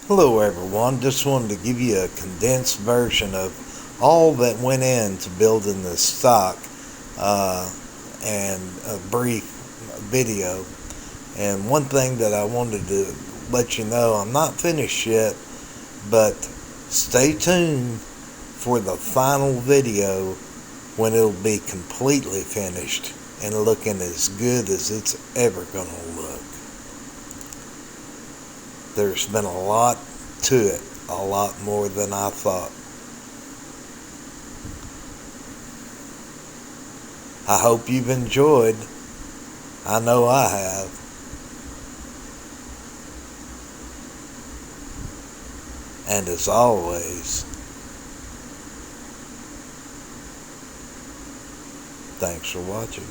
Hello everyone, just wanted to give you a condensed version of all that went into building this stock and a brief video. And one thing that I wanted to let you know, I'm not finished yet, but stay tuned for the final video when it'll be completely finished and looking as good as it's ever going to look. There's been a lot to it, a lot more than I thought. I hope you've enjoyed. I know I have. And as always, thanks for watching.